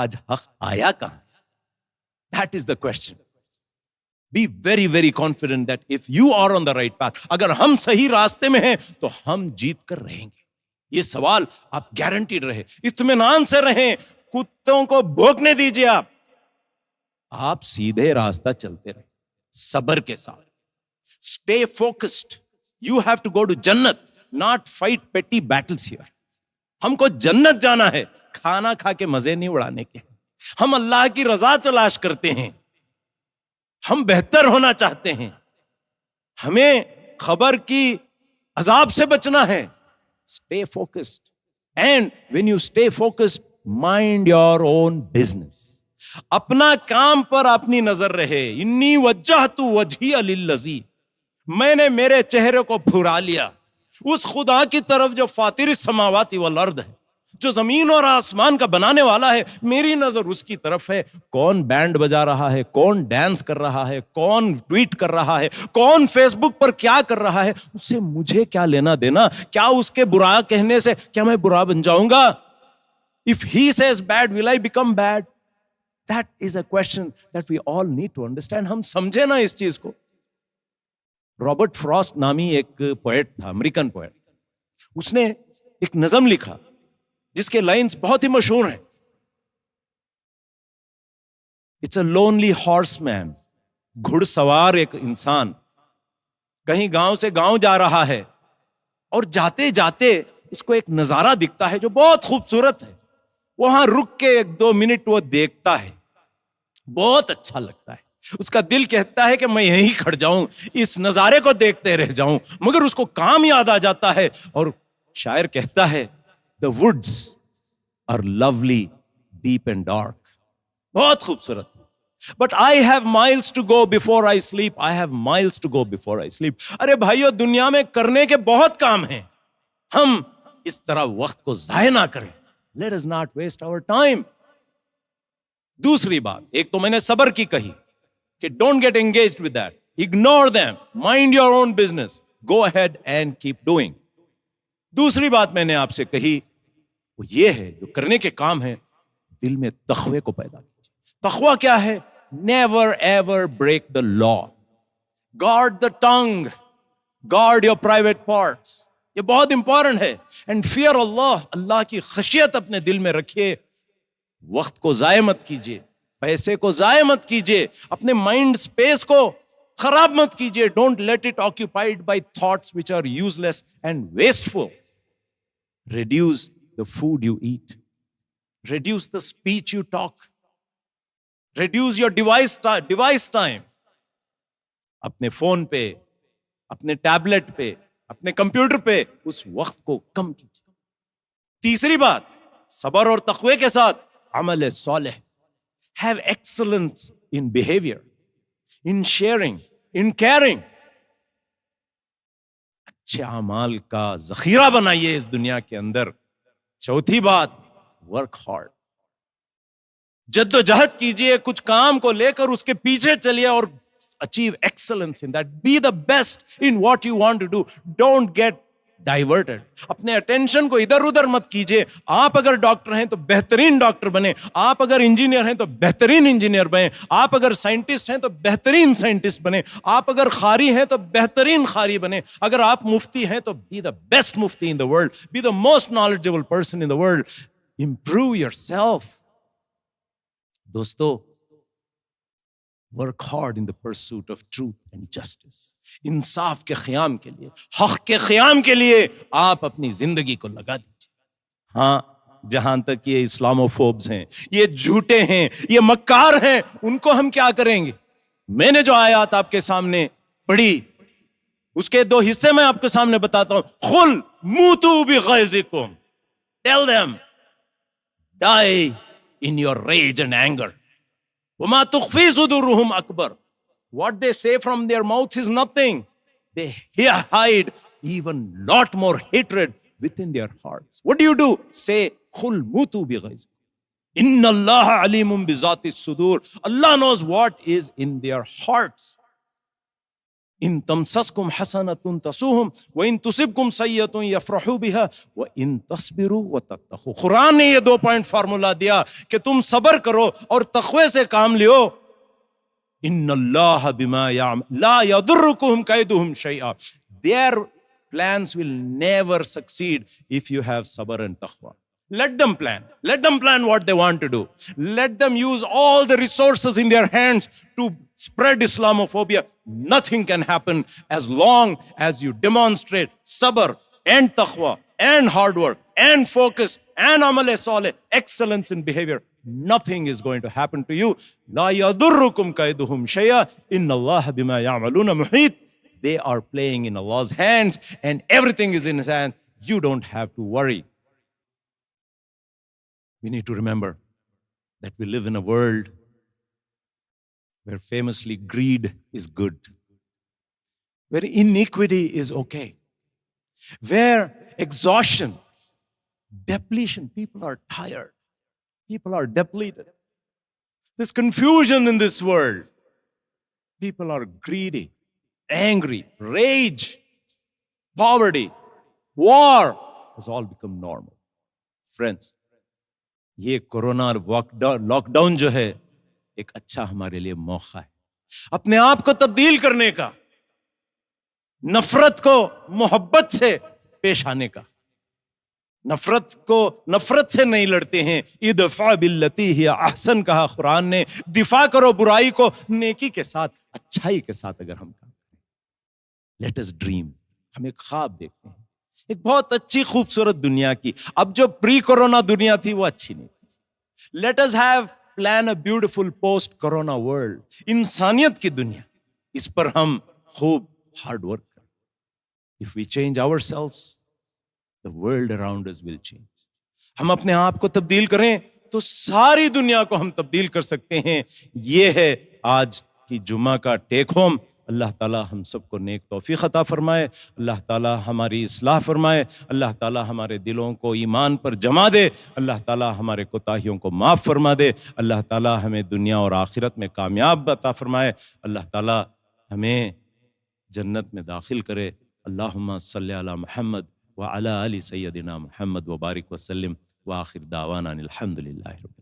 آج حق آیا کہاں سے؟ That is the question. Be very, very confident that if you are on the right path, اگر ہم صحیح راستے میں ہیں تو ہم جیت کر رہیں گے. یہ سوال آپ گارنٹیڈ رہے, اطمینان سے رہیں, کتوں کو بھوکنے دیجیے, آپ سیدھے راستہ چلتے رہیں صبر کے ساتھ. Stay focused. You have to go to جنت, not fight petty battles here. ہم کو جنت جانا ہے, کھانا کھا کے مزے نہیں اڑانے کے. ہم اللہ کی رضا تلاش کرتے ہیں, ہم بہتر ہونا چاہتے ہیں, ہمیں خبر کی عذاب سے بچنا ہے. Stay focused. And when you stay focused, mind your own business. اپنا کام پر اپنی نظر رہے. انی وجہت وجہی للذی, میں نے میرے چہرے کو پھرا لیا اس خدا کی طرف جو فاطر السماوات والارض ہے, جو زمین اور آسمان کا بنانے والا ہے. میری نظر اس کی طرف ہے. کون بینڈ بجا رہا ہے, کون ڈانس کر رہا ہے, کون ٹویٹ کر رہا ہے, کون فیس بک پر کیا کر رہا ہے, اس سے مجھے کیا لینا دینا؟ کیا اس کے برا کہنے سے کیا میں برا بن جاؤں گا؟ If he says bad, will I become bad? That is a question that we all need to understand. ہم سمجھے نا اس چیز کو. رابرٹ فراسٹ نامی ایک پوئٹ تھا, امریکن پوئٹ. اس نے ایک نظم لکھا جس کے لائنز بہت ہی مشہور ہیں. اٹس اے لونلی ہارس مین, گھڑ سوار ایک انسان کہیں گاؤں سے گاؤں جا رہا ہے, اور جاتے جاتے اس کو ایک نظارہ دکھتا ہے جو بہت خوبصورت ہے. وہاں رک کے 1-2 منٹ وہ دیکھتا ہے, بہت اچھا لگتا ہے. اس کا دل کہتا ہے کہ میں یہیں کھڑ جاؤں, اس نظارے کو دیکھتے رہ جاؤں, مگر اس کو کام یاد آ جاتا ہے. اور شاعر کہتا ہے The woods are lovely, deep and dark. بہت خوبصورت. But I have miles to go before I sleep. I have miles to go before I sleep. ارے بھائیو, دنیا میں کرنے کے بہت کام ہیں, ہم اس طرح وقت کو ضائع نہ کریں. Let us not waste our time. دوسری بات, ایک تو میں نے صبر کی کہی کہ don't get engaged with that. Ignore them. Mind your own business. Go ahead and keep doing. دوسری بات میں نے آپ سے کہی وہ یہ ہے, جو کرنے کے کام ہیں دل میں تقوی کو پیدا کیجیے. تقوی کیا ہے؟ Never ever break the law. Guard the tongue. Guard your private parts. یہ بہت امپورٹنٹ ہے. And fear Allah. اللہ کی خشیت اپنے دل میں رکھیے. وقت کو ضائع مت کیجیے, پیسے کو ضائع مت کیجیے, اپنے مائنڈ اسپیس کو خراب مت کیجیے. Don't let it occupied by thoughts which are useless and wasteful. Reduce the food you eat. Reduce the speech you talk. Reduce your device time. اپنے فون پہ, اپنے ٹیبلٹ پہ, اپنے کمپیوٹر پہ اس وقت کو کم کیجیے. تیسری بات, صبر اور تقوی کے ساتھ عمل صالح. Have excellence in behavior, in sharing, in caring. اچھے اعمال کا ذخیرہ بنائیے اس دنیا کے اندر. چوتھی بات, work hard. جد و جہد کیجئے, کچھ کام کو لے کر اس کے پیچھے چلیے اور achieve excellence in that. Be the best in what you want to do. Don't get diverted. اپنے اٹینشن کو ادھر ادھر مت کیجئے. آپ اگر ڈاکٹر ہیں تو بہترین ڈاکٹر بنے, آپ اگر انجینئر ہیں تو بہترین انجینئر بنے, آپ اگر سائنٹسٹ ہیں تو بہترین سائنٹسٹ بنے, آپ اگر قاری ہیں تو بہترین قاری بنے, اگر آپ مفتی ہیں تو be the best mufti in the world, be the most knowledgeable person in the world. Improve yourself. دوستو, work hard in the pursuit of truth and justice. انصاف کے قیام کے لیے, حق کے قیام کے لیے آپ اپنی زندگی کو لگا دیجیے. ہاں, جہاں تک یہ اسلاموفوبز ہیں, یہ جھوٹے ہیں, یہ مکار ہیں, ان کو ہم کیا کریں گے؟ میں نے جو آیات آپ کے سامنے پڑھی اس کے 2 حصے میں آپ کے سامنے بتاتا ہوں. قل موتوا بغیظکم. Tell them, die in your rage and anger. وَمَا تُخْفِي صُدُورُهُمْ أَكْبَرُ. What they say from their mouths is nothing. They hide even lot more hatred within their hearts. What do? Say, قُلْ مُوتُوا بِغَيْظِكُمْ. إِنَّ اللَّهَ عَلِيمٌ بِذَاتِ الصُّدُورِ. Allah knows what is in their hearts. ان تمسسکم حسنۃ تسوہم وان تصبکم سیئۃ یفرحوا بها وان تصبروا وتتقوا. قرآن نے یہ 2 point formula دیا کہ تم صبر کرو اور تقوی سے کام لیو. ان اللہ بما یعمل لا یضرکم کیدہم شیئا. Their plans will never succeed if you have sabr and taqwa. Let them plan. Let them plan what they want to do. Let them use all the resources in their hands to spread Islamophobia. Nothing can happen as long as you demonstrate sabr and taqwa and hard work and focus and amal saleh, excellence in behavior. Nothing is going to happen to you. La yadurrukum kaiduhum shay'a. Inna Allah bima ya'maluna muhit. They are playing in Allah's hands and everything is in His hands. You don't have to worry. We need to remember that we live in a world where famously greed is good, where iniquity is okay, where exhaustion, depletion, people are tired, people are depleted. There's confusion in this world. People are greedy, angry, rage, poverty, war has all become normal. Friends, یہ corona lock down جو ہے ایک اچھا ہمارے لیے موقع ہے اپنے آپ کو تبدیل کرنے کا, نفرت کو محبت سے پیش آنے کا. نفرت سے نہیں لڑتے ہیں. ادفع باللتی ہی احسن کہا قرآن نے. دفاع کرو برائی کو نیکی کے ساتھ, اچھائی کے ساتھ. اگر ہم کام کریں, لیٹ اس ڈریم. ہم ایک خواب دیکھتے ہیں ایک بہت اچھی خوبصورت دنیا کی. اب جو پری کورونا دنیا تھی وہ اچھی نہیں تھی. Let us have plan a beautiful post corona world. انسانیت کی دنیا, اس پر ہم خوب ہارڈ ورک کریں. If we change ourselves, the world around us will change. ہم اپنے آپ کو تبدیل کریں تو ساری دنیا کو ہم تبدیل کر سکتے ہیں. یہ ہے آج کی جمعہ کا ٹیک ہوم. اللہ تعالیٰ ہم سب کو نیک توفیق عطا فرمائے. اللہ تعالیٰ ہماری اصلاح فرمائے. اللہ تعالیٰ ہمارے دلوں کو ایمان پر جما دے. اللہ تعالیٰ ہمارے کوتاہیوں کو معاف فرما دے. اللہ تعالیٰ ہمیں دنیا اور آخرت میں کامیاب عطا فرمائے. اللہ تعالیٰ ہمیں جنت میں داخل کرے. اللہم صلی علی محمد وعلی آل سیدنا محمد وبارک وسلم. وآخر دعوانا الحمد للہ رب